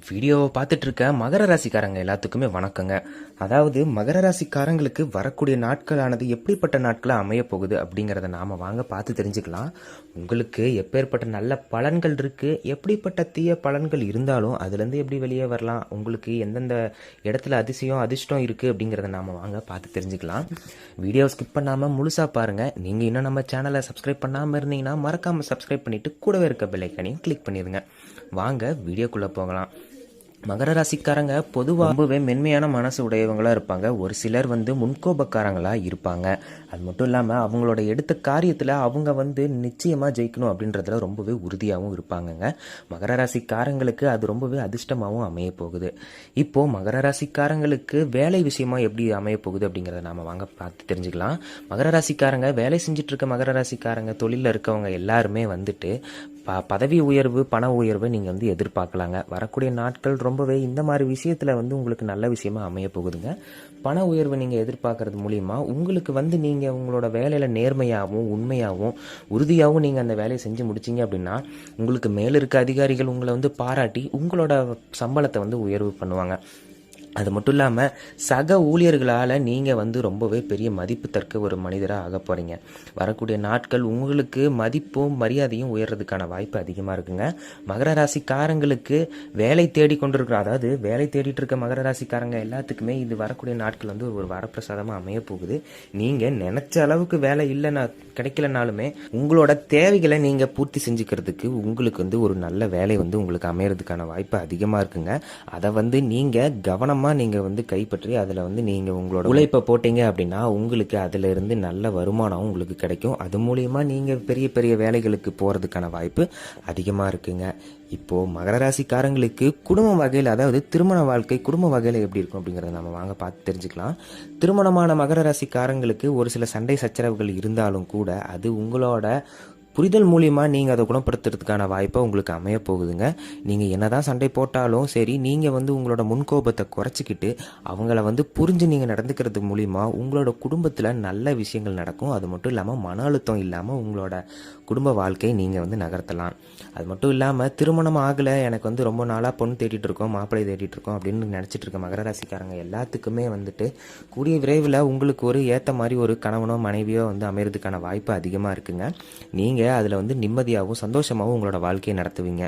வீடியோவை பார்த்துட்டு இருக்க மகர ராசிக்காரங்க எல்லாத்துக்குமே வணக்கங்க. அதாவது மகர ராசிக்காரங்களுக்கு வரக்கூடிய நாட்களானது எப்படிப்பட்ட நாட்களாக அமைய போகுது அப்படிங்கிறத நாம் வாங்க பார்த்து தெரிஞ்சுக்கலாம். உங்களுக்கு எப்பேற்பட்ட நல்ல பலன்கள் இருக்குது, எப்படிப்பட்ட தீய பலன்கள் இருந்தாலும் அதுலேருந்து எப்படி வெளியே வரலாம், உங்களுக்கு எந்தெந்த இடத்துல அதிர்ஷ்டம் இருக்குது அப்படிங்கிறத நாம் வாங்க பார்த்து தெரிஞ்சுக்கலாம். வீடியோவை ஸ்கிப் பண்ணாமல் முழுசாக பாருங்கள். நீங்கள் இன்னும் நம்ம சேனலை சப்ஸ்கிரைப் பண்ணாமல் இருந்தீங்கன்னா மறக்காமல் சப்ஸ்கிரைப் பண்ணிவிட்டு கூடவே இருக்க பெல் ஐக்கானையும் கிளிக் பண்ணிடுங்க. வாங்க வீடியோக்குள்ளே போகலாம். மகர ராசிக்காரங்க பொதுவாக ரொம்பவே மென்மையான மனசு உடையவங்களாக இருப்பாங்க. ஒரு சிலர் முன்கோபக்காரங்களாக இருப்பாங்க. அது மட்டும் இல்லாமல் அவங்களோட எடுத்த காரியத்தில் அவங்க நிச்சயமாக ஜெயிக்கணும் அப்படின்றதுல ரொம்பவே உறுதியாகவும் இருப்பாங்கங்க. மகர ராசிக்காரங்களுக்கு அது ரொம்பவே அதிர்ஷ்டமாகவும் அமைய போகுது. இப்போது மகர ராசிக்காரங்களுக்கு வேலை விஷயமா எப்படி அமைய போகுது அப்படிங்கிறத நாம் வாங்க பார்த்து தெரிஞ்சுக்கலாம். மகர ராசிக்காரங்க வேலை செஞ்சுட்டு இருக்க மகர ராசிக்காரங்க தொழிலில் இருக்கவங்க எல்லாருமே பதவி உயர்வு, பண உயர்வு நீங்கள் எதிர்பார்க்கலாங்க. வரக்கூடிய நாட்கள் ரொம்பவே இந்த மாதிரி விஷயத்தில் உங்களுக்கு நல்ல விஷயமா அமைய போகுதுங்க. பண உயர்வு நீங்கள் எதிர்பார்க்கறது மூலிமா உங்களுக்கு நீங்கள் உங்களோட வேலையில் நேர்மையாகவும் உண்மையாகவும் உறுதியாகவும் நீங்கள் அந்த வேலையை செஞ்சு முடிச்சிங்க அப்படின்னா உங்களுக்கு மேலே இருக்க அதிகாரிகள் உங்களை பாராட்டி உங்களோட சம்பளத்தை உயர்வு பண்ணுவாங்க. அது மட்டும் இல்லாமல் சக ஊழியர்களால் நீங்கள் ரொம்பவே பெரிய மதிப்பு தற்க ஒரு மனிதராக ஆக போகிறீங்க. வரக்கூடிய நாட்கள் உங்களுக்கு மதிப்பும் மரியாதையும் உயர்றதுக்கான வாய்ப்பு அதிகமாக இருக்குங்க. மகர ராசிக்காரங்களுக்கு வேலை தேடி கொண்டிருக்கிற, அதாவது வேலை தேடிட்டு இருக்க மகர ராசிக்காரங்க எல்லாத்துக்குமே இது வரக்கூடிய நாட்கள் ஒரு வரப்பிரசாதமாக அமைய போகுது. நீங்கள் நினச்ச அளவுக்கு வேலை இல்லைன்னா கிடைக்கலனாலுமே உங்களோட தேவைகளை நீங்கள் பூர்த்தி செஞ்சுக்கிறதுக்கு உங்களுக்கு ஒரு நல்ல வேலை உங்களுக்கு அமையறதுக்கான வாய்ப்பு அதிகமாக இருக்குங்க. அதை நீங்கள் கவனமாக நீங்க கைப்பற்றி அதுல நீங்க உங்களோட உழைப்பை போட்டீங்க அப்படின்னா உங்களுக்கு அதுல இருந்து நல்ல வருமானம் உங்களுக்கு கிடைக்கும். அது மூலியமா நீங்க பெரிய பெரிய வேலைகளுக்கு போறதுக்கான வாய்ப்பு அதிகமா இருக்குங்க. இப்போ மகர ராசிக்காரங்களுக்கு குடும்ப வகையில், அதாவது திருமண வாழ்க்கை குடும்ப வகையில் எப்படி இருக்கும் அப்படிங்கிறத நம்ம வாங்க பார்த்து தெரிஞ்சுக்கலாம். திருமணமான மகர ராசிக்காரங்களுக்கு ஒரு சில சண்டை சச்சரவுகள் இருந்தாலும் கூட அது உங்களோட புரிதல் மூலியமாக நீங்கள் அதை குணப்படுத்துறதுக்கான வாய்ப்பை உங்களுக்கு அமைய போகுதுங்க. நீங்கள் என்னதான் சண்டை போட்டாலும் சரி, நீங்கள் உங்களோட முன்கோபத்தை குறைச்சிக்கிட்டு அவங்கள புரிஞ்சு நீங்கள் நடந்துக்கிறது மூலிமா உங்களோட குடும்பத்தில் நல்ல விஷயங்கள் நடக்கும். அது மட்டும் இல்லாமல் மன அழுத்தம் இல்லாமல் உங்களோட குடும்ப வாழ்க்கையை நீங்கள் நகர்த்தலாம். அது மட்டும் இல்லாமல் திருமணம் ஆகலை, எனக்கு ரொம்ப நாளாக பொண்ணு தேடிட்டு இருக்கோம், மாப்பிள்ளை தேடிட்டு இருக்கோம் அப்படின்னு நினச்சிட்டு இருக்க மகர ராசிக்காரங்க எல்லாத்துக்குமே கூடிய விரைவில் உங்களுக்கு ஒரு ஏற்ற மாதிரி ஒரு கணவனோ மனைவியோ அமையறதுக்கான வாய்ப்பு அதிகமாக இருக்குங்க. நீங்கள் அதில் நிம்மதியாகவும் சந்தோஷமாகவும் உங்களோட வாழ்க்கையை நடத்துவீங்க.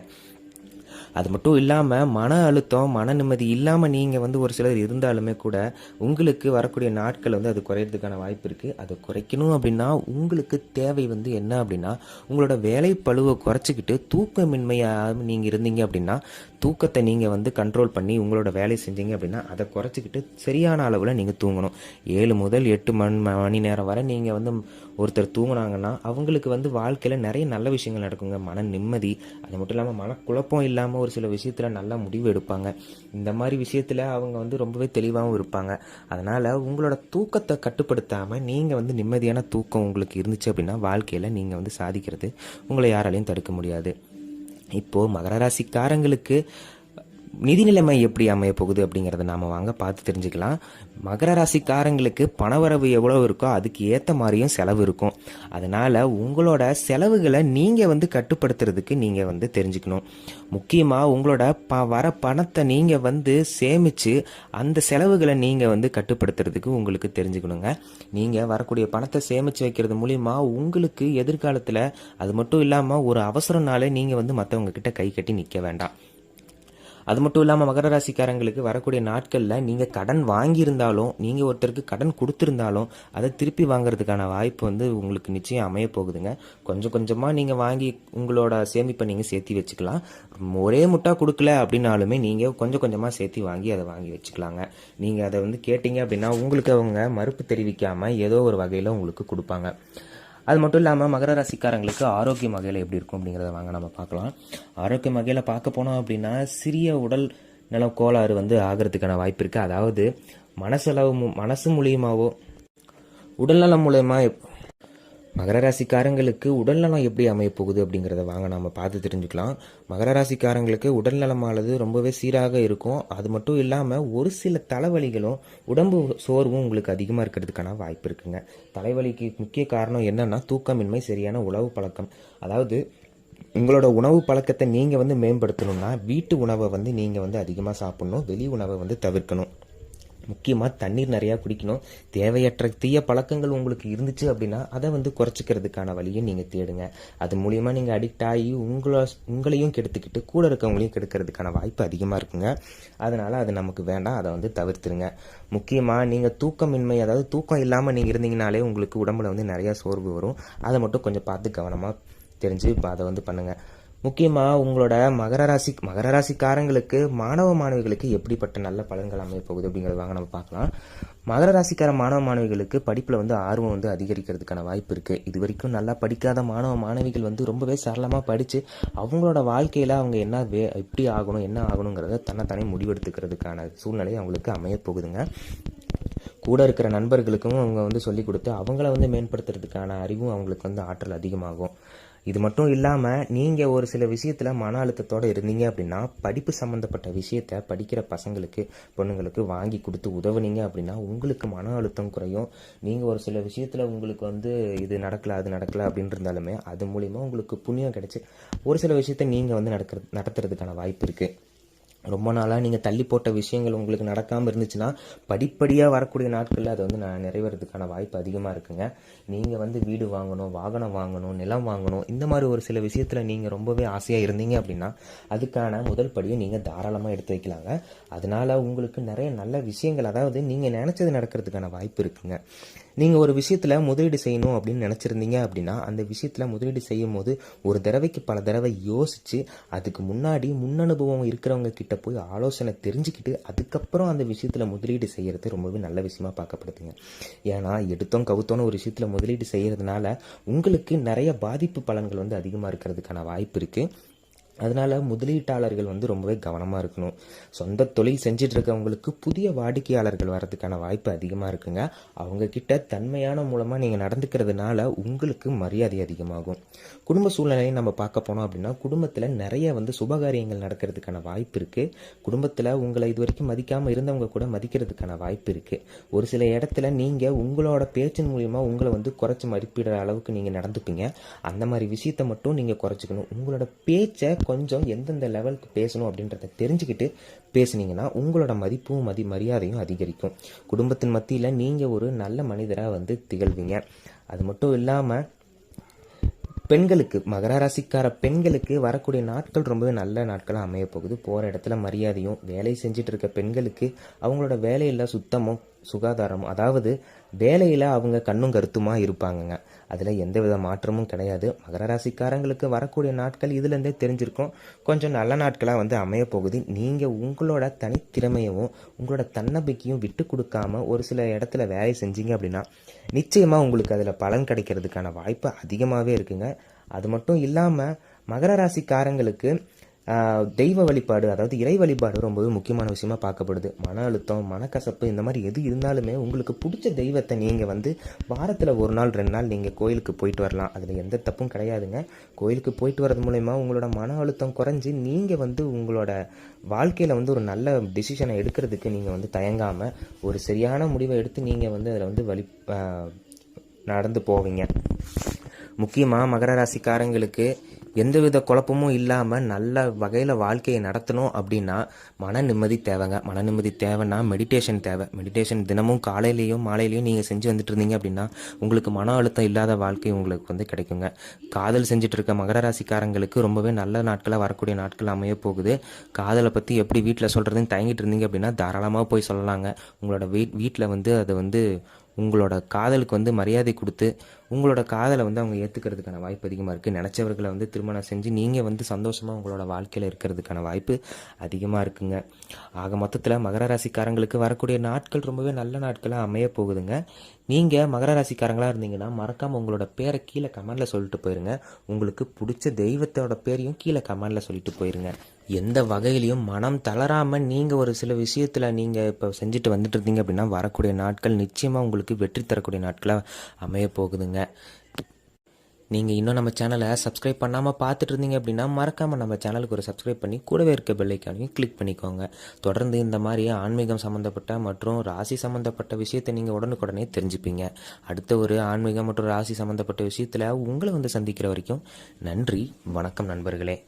அது மட்டும் இல்லாமல் மன அழுத்தம், மன நிம்மதி இல்லாமல் நீங்கள் ஒரு சிலர் இருந்தாலுமே கூட உங்களுக்கு வரக்கூடிய நாட்கள் அது குறையிறதுக்கான வாய்ப்பு இருக்குது. அதை குறைக்கணும் அப்படின்னா உங்களுக்கு தேவை என்ன அப்படின்னா உங்களோட வேலை பளுவை குறைச்சிக்கிட்டு தூக்கமின்மையாக நீங்கள் இருந்தீங்க அப்படின்னா தூக்கத்தை நீங்கள் கண்ட்ரோல் பண்ணி உங்களோட வேலை செஞ்சீங்க அப்படின்னா அதை குறைச்சிக்கிட்டு சரியான அளவில் நீங்கள் தூங்கணும். 7 முதல் 8 மணி நேரம் வரை நீங்கள் ஒருத்தர் தூங்கினாங்கன்னா அவங்களுக்கு வாழ்க்கையில் நிறைய நல்ல விஷயங்கள் நடக்குங்க. மன நிம்மதி, அது மட்டும் இல்லாமல் மனக்குழப்பம் இல்லாமல் ஒரு சில விஷயத்தில் நல்ல முடிவு எடுப்பாங்க. இந்த மாதிரி விஷயத்தில் அவங்க ரொம்பவே தெளிவாகவும் இருப்பாங்க. அதனால் உங்களோட தூக்கத்தை கட்டுப்படுத்தாமல் நீங்கள் நிம்மதியான தூக்கம் உங்களுக்கு இருந்துச்சு அப்படின்னா வாழ்க்கையில் நீங்கள் சாதிக்கிறது உங்களை யாராலையும் தடுக்க முடியாது. இப்போது மகர ராசிக்காரங்களுக்கு நிதி நிலைமை எப்படி அமைய போகுது அப்படிங்கிறத நாம் வாங்க பார்த்து தெரிஞ்சுக்கலாம். மகர ராசிக்காரங்களுக்கு பணவரவு எவ்வளோ இருக்கோ அதுக்கு ஏற்ற மாதிரியும் செலவு இருக்கும். அதனால் உங்களோட செலவுகளை நீங்கள் கட்டுப்படுத்துறதுக்கு நீங்கள் தெரிஞ்சுக்கணும். முக்கியமாக உங்களோட வர பணத்தை நீங்கள் சேமித்து அந்த செலவுகளை நீங்கள் கட்டுப்படுத்துறதுக்கு உங்களுக்கு தெரிஞ்சுக்கணுங்க. நீங்கள் வரக்கூடிய பணத்தை சேமித்து வைக்கிறது மூலிமா உங்களுக்கு எதிர்காலத்தில், அது மட்டும் இல்லாமல் ஒரு அவசரனால நீங்கள் மற்றவங்க கிட்ட கை கட்டி நிற்க வேண்டாம். அது மட்டும் இல்லாமல் மகர ராசிக்காரங்களுக்கு வரக்கூடிய நாட்களில் நீங்கள் கடன் வாங்கியிருந்தாலும், நீங்கள் ஒருத்தருக்கு கடன் கொடுத்துருந்தாலும் அதை திருப்பி வாங்குறதுக்கான வாய்ப்பு உங்களுக்கு நிச்சயம் அமைய போகுதுங்க. கொஞ்சம் கொஞ்சமாக நீங்கள் வாங்கி உங்களோட சேமிப்பை நீங்கள் சேர்த்தி வச்சுக்கலாம். ஒரே முட்டா கொடுக்கல அப்படின்னாலுமே நீங்கள் கொஞ்சம் கொஞ்சமாக சேர்த்தி வாங்கி அதை வாங்கி வச்சுக்கலாங்க. நீங்கள் அதை கேட்டீங்க அப்படின்னா உங்களுக்கு அவங்க மறுப்பு தெரிவிக்காமல் ஏதோ ஒரு வகையில் உங்களுக்கு கொடுப்பாங்க. அது மட்டும் இல்லாமல் மகர ராசிக்காரங்களுக்கு ஆரோக்கியம் வகையில் எப்படி இருக்கும் அப்படிங்கிறத வாங்க நம்ம பார்க்கலாம். ஆரோக்கியம் வகையில் பார்க்க போனோம் அப்படின்னா சிறிய உடல் நலம் கோளாறு ஆகிறதுக்கான வாய்ப்பு இருக்குது. அதாவது மனசு மூலியமாவோ உடல்நலம் மூலயமா மகர ராசிக்காரங்களுக்கு உடல்நலம் எப்படி அமைய போகுது அப்படிங்கிறத வாங்க நம்ம பார்த்து தெரிஞ்சுக்கலாம். மகர ராசிக்காரங்களுக்கு உடல்நலமானது ரொம்பவே சீராக இருக்கும். அது மட்டும் இல்லாமல் ஒரு சில தலைவலிகளும் உடம்பு சோர்வும் உங்களுக்கு அதிகமாக இருக்கிறதுக்கான வாய்ப்பு இருக்குங்க. தலைவலிக்கு முக்கிய காரணம் என்னன்னா தூக்கமின்மை, சரியான உணவு பழக்கம். அதாவது உங்களோட உணவு பழக்கத்தை நீங்கள் வந்து மேம்படுத்தணும்னா வீட்டு உணவை வந்து நீங்கள் வந்து அதிகமாக சாப்பிட்ணும், வெளி உணவை வந்து தவிர்க்கணும். முக்கியமாக தண்ணீர் நிறையா குடிக்கணும். தேவையற்ற தீய பழக்கங்கள் உங்களுக்கு இருந்துச்சு அப்படின்னா அதை வந்து குறைச்சிக்கிறதுக்கான வழியை நீங்கள் தேடுங்க. அது மூலியமாக நீங்கள் அடிக்ட் ஆகி உங்களையும் கெடுத்துக்கிட்டு கூட இருக்கவங்களையும் கெடுக்கிறதுக்கான வாய்ப்பு அதிகமாக இருக்குங்க. அதனால் அது நமக்கு வேண்டாம், அதை வந்து தவிர்த்துருங்க. முக்கியமாக நீங்கள் தூக்கமின்மை, அதாவது தூக்கம் இல்லாமல் நீங்கள் இருந்தீங்கனாலே உங்களுக்கு உடம்புல வந்து நிறையா சோர்வு வரும். அதை மட்டும் கொஞ்சம் பார்த்து கவனமாக தெரிஞ்சு இப்போ அதை வந்து பண்ணுங்கள். முக்கியமாக உங்களோட மகர ராசிக்காரங்களுக்கு மாணவ மாணவிகளுக்கு எப்படிப்பட்ட நல்ல பலன்கள் அமைய போகுது அப்படிங்கிறது வாங்க நம்ம பார்க்கலாம். மகர ராசிக்கார மாணவ மாணவிகளுக்கு படிப்பில் வந்து ஆர்வம் வந்து அதிகரிக்கிறதுக்கான வாய்ப்பு இருக்குது. இது வரைக்கும் நல்லா படிக்காத மாணவ மாணவிகள் வந்து ரொம்பவே சரளமாக படித்து அவங்களோட வாழ்க்கையில் அவங்க எப்படி ஆகணும், என்ன ஆகணுங்கிறத தன்னைத்தானே முடிவெடுத்துக்கிறதுக்கான சூழ்நிலை அவங்களுக்கு அமைய போகுதுங்க. கூட இருக்கிற நண்பர்களுக்கும் அவங்க வந்து சொல்லிக் கொடுத்து அவங்கள வந்து மேம்படுத்துறதுக்கான அறிவும் அவங்களுக்கு வந்து ஆற்றல் அதிகமாகும். இது மட்டும் இல்லாமல் நீங்கள் ஒரு சில விஷயத்தில் மன அழுத்தத்தோடு இருந்தீங்க அப்படின்னா படிப்பு சம்மந்தப்பட்ட விஷயத்த படிக்கிற பசங்களுக்கு பொண்ணுங்களுக்கு வாங்கி கொடுத்து உதவுனீங்க அப்படின்னா உங்களுக்கு மன அழுத்தம் குறையும். நீங்கள் ஒரு சில விஷயத்தில் உங்களுக்கு வந்து இது நடக்கல அது நடக்கல அப்படின்னு இருந்தாலுமே அது மூலிமா உங்களுக்கு புண்ணியம் கிடைச்சி ஒரு சில விஷயத்த நீங்கள் வந்து நடத்துறதுக்கான வாய்ப்பு இருக்குது. ரொம்ப நாளாக நீங்கள் தள்ளி போட்ட விஷயங்கள் உங்களுக்கு நடக்காமல் இருந்துச்சுன்னா படிப்படியாக வரக்கூடிய நாட்களில் அதை வந்து நிறைவேறதுக்கான வாய்ப்பு அதிகமாக இருக்குங்க. நீங்கள் வந்து வீடு வாங்கணும், வாகனம் வாங்கணும், நிலம் வாங்கணும், இந்த மாதிரி ஒரு சில விஷயத்தில் நீங்கள் ரொம்பவே ஆசையாக இருந்தீங்க அப்படின்னா அதுக்கான முதல் படியை நீங்கள் தாராளமாக எடுத்து வைக்கலாங்க. அதனால் உங்களுக்கு நிறைய நல்ல விஷயங்கள், அதாவது நீங்கள் நினச்சது நடக்கிறதுக்கான வாய்ப்பு இருக்குங்க. நீங்கள் ஒரு விஷயத்தில் முதலீடு செய்யணும் அப்படின்னு நினச்சிருந்தீங்க அப்படின்னா அந்த விஷயத்தில் முதலீடு செய்யும் போது ஒரு தடவைக்கு பல தடவை யோசித்து அதுக்கு முன்னாடி முன்னனுபவம் இருக்கிறவங்க கிட்ட போய் ஆலோசனை தெரிஞ்சுக்கிட்டு அதுக்கப்புறம் அந்த விஷயத்தில் முதலீடு செய்கிறது ரொம்பவே நல்ல விஷயமா பார்க்கப்படுதுங்க. ஏன்னா எடுத்தோம் கவுத்தோன்னு ஒரு விஷயத்தில் முதலீடு செய்கிறதுனால உங்களுக்கு நிறைய பாதிப்பு பலன்கள் வந்து அதிகமாக இருக்கிறதுக்கான வாய்ப்பு இருக்குது. அதனால் முதலீட்டாளர்கள் வந்து ரொம்பவே கவனமாக இருக்கணும். சொந்த தொழில் செஞ்சிட்டு இருக்கவங்களுக்கு புதிய வாடிக்கையாளர்கள் வர்றதுக்கான வாய்ப்பு அதிகமாக இருக்குங்க. அவங்கக்கிட்ட தன்மையான மூலமாக நீங்கள் நடந்துக்கிறதுனால உங்களுக்கு மரியாதை அதிகமாகும். குடும்ப சூழ்நிலையை நம்ம பார்க்க போனோம் அப்படின்னா குடும்பத்தில் நிறைய வந்து சுபகாரியங்கள் நடக்கிறதுக்கான வாய்ப்பு இருக்குது. குடும்பத்தில் உங்களை இது வரைக்கும் மதிக்காமல் இருந்தவங்க கூட மதிக்கிறதுக்கான வாய்ப்பு இருக்குது. ஒரு சில இடத்துல நீங்கள் உங்களோட பேச்சின் மூலிமா உங்களை வந்து குறைச்சி மதிப்பிடுற அளவுக்கு நீங்கள் நடந்துப்பீங்க. அந்த மாதிரி விஷயத்தை மட்டும் நீங்கள் குறைச்சிக்கணும். உங்களோட பேச்சை கொஞ்சம் எந்தெந்த லெவலுக்கு பேசணும் அப்படின்றத தெரிஞ்சுக்கிட்டு பேசுனீங்கன்னா உங்களோட மதிப்பும் மரியாதையும் அதிகரிக்கும். குடும்பத்தின் மத்தியில் நீங்கள் ஒரு நல்ல மனிதராக வந்து திகழ்வீங்க. அது மட்டும் இல்லாமல் பெண்களுக்கு, மகர ராசிக்கார பெண்களுக்கு வரக்கூடிய நாட்கள் ரொம்பவே நல்ல நாட்களாக அமைய போகுது. போகிற இடத்துல மரியாதையும், வேலை செஞ்சுட்டு இருக்க பெண்களுக்கு அவங்களோட வேலையில் சுத்தமும் சுகாதாரமும், அதாவது வேலையில் அவங்க கண்ணும் கருத்துமா இருப்பாங்கங்க. அதில் எந்தவித மாற்றமும் கிடையாது. மகர ராசிக்காரங்களுக்கு வரக்கூடிய நாட்கள் இதுலேருந்தே தெரிஞ்சிருக்கும் கொஞ்சம் நல்ல நாட்களாக வந்து அமைய போகுது. நீங்கள் உங்களோட தனித்திறமையவும் உங்களோட தன்னம்பிக்கையும் விட்டு கொடுக்காம ஒரு சில இடத்துல வேலை செஞ்சீங்க அப்படின்னா நிச்சயமாக உங்களுக்கு அதில் பலன் கிடைக்கிறதுக்கான வாய்ப்பு அதிகமாகவே இருக்குங்க. அது மட்டும் இல்லாமல் மகர ராசிக்காரங்களுக்கு தெய்வ வழிபாடு, அதாவது இறை வழிபாடு ரொம்பவே முக்கியமான விஷயமா பார்க்கப்படுது. மன அழுத்தம், மனக்கசப்பு, இந்த மாதிரி எது இருந்தாலுமே உங்களுக்கு பிடிச்ச தெய்வத்தை நீங்கள் வந்து வாரத்தில் 1 நாள் 2 நாள் நீங்கள் கோயிலுக்கு போயிட்டு வரலாம். அதில் எந்த தப்பும் கிடையாதுங்க. கோயிலுக்கு போயிட்டு வரது மூலமா உங்களோட மன அழுத்தம் குறைஞ்சி நீங்கள் வந்து உங்களோட வாழ்க்கையில் வந்து ஒரு நல்ல டிசிஷனை எடுக்கிறதுக்கு நீங்கள் வந்து தயங்காமல் ஒரு சரியான முடிவை எடுத்து நீங்கள் வந்து அதில் வந்து நடந்து போவீங்க. முக்கியமாக மகர ராசிக்காரங்களுக்கு எந்தவித குழப்பமும் இல்லாமல் நல்ல வகையில் வாழ்க்கையை நடத்தணும் அப்படின்னா மன நிம்மதி தேவைங்க. மன நிம்மதி தேவைன்னா மெடிடேஷன் தேவை. மெடிடேஷன் தினமும் காலையிலையும் மாலையிலையும் நீங்கள் செஞ்சு வந்துட்டு இருந்தீங்க அப்படின்னா உங்களுக்கு மன அழுத்தம் இல்லாத வாழ்க்கை உங்களுக்கு வந்து கிடைக்குங்க. காதல் செஞ்சுட்டு இருக்க மகர ராசிக்காரங்களுக்கு ரொம்பவே நல்ல நாட்களாக வரக்கூடிய நாட்கள் அமைய போகுது. காதலை பற்றி எப்படி வீட்டில் சொல்கிறதுன்னு தயங்கிட்டு இருந்தீங்க அப்படின்னா தாராளமாக போய் சொல்லலாங்க. உங்களோட வீட்டில் வந்து அதை வந்து உங்களோட காதலுக்கு வந்து மரியாதை கொடுத்து உங்களோட காதலை வந்து அவங்க ஏற்றுக்கிறதுக்கான வாய்ப்பு அதிகமாக இருக்குது. நினச்சவர்களை வந்து திருமணம் செஞ்சு நீங்கள் வந்து சந்தோஷமாக உங்களோட வாழ்க்கையில் இருக்கிறதுக்கான வாய்ப்பு அதிகமாக இருக்குங்க. ஆக மொத்தத்தில் மகர ராசிக்காரங்களுக்கு வரக்கூடிய நாட்கள் ரொம்பவே நல்ல நாட்களாக அமைய போகுதுங்க. நீங்கள் மகர ராசிக்காரங்களாக இருந்தீங்கன்னா மறக்காமல் உங்களோட பேரை கீழே கமெண்டில் சொல்லிட்டு போயிருங்க. உங்களுக்கு பிடிச்ச தெய்வத்தோட பேரையும் கீழே கமெண்டில் சொல்லிட்டு போயிருங்க. எந்த வகையிலையும் மனம் தளராமல் நீங்கள் ஒரு சில விஷயத்தில் நீங்கள் இப்போ செஞ்சுட்டு வந்துட்டு இருந்தீங்க அப்படின்னா வரக்கூடிய நாட்கள் நிச்சயமாக உங்களுக்கு வெற்றி தரக்கூடிய நாட்களாக அமைய போகுதுங்க. நீங்கள் இன்னும் நம்ம சேனலை சப்ஸ்கிரைப் பண்ணாமல் பார்த்துட்டு இருந்தீங்க அப்படின்னா மறக்காமல் நம்ம சேனலுக்கு ஒரு சப்ஸ்கிரைப் பண்ணி கூடவே இருக்க பெல் ஐக்கானையும் கிளிக் பண்ணிக்கோங்க. தொடர்ந்து இந்த மாதிரி ஆன்மீகம் சம்மந்தப்பட்ட மற்றும் ராசி சம்மந்தப்பட்ட விஷயத்தை நீங்கள் உடனுக்குடனே தெரிஞ்சுப்பீங்க. அடுத்த ஒரு ஆன்மீகம் மற்றும் ராசி சம்மந்தப்பட்ட விஷயத்தில் உங்களை வந்து சந்திக்கிற வரைக்கும் நன்றி, வணக்கம் நண்பர்களே.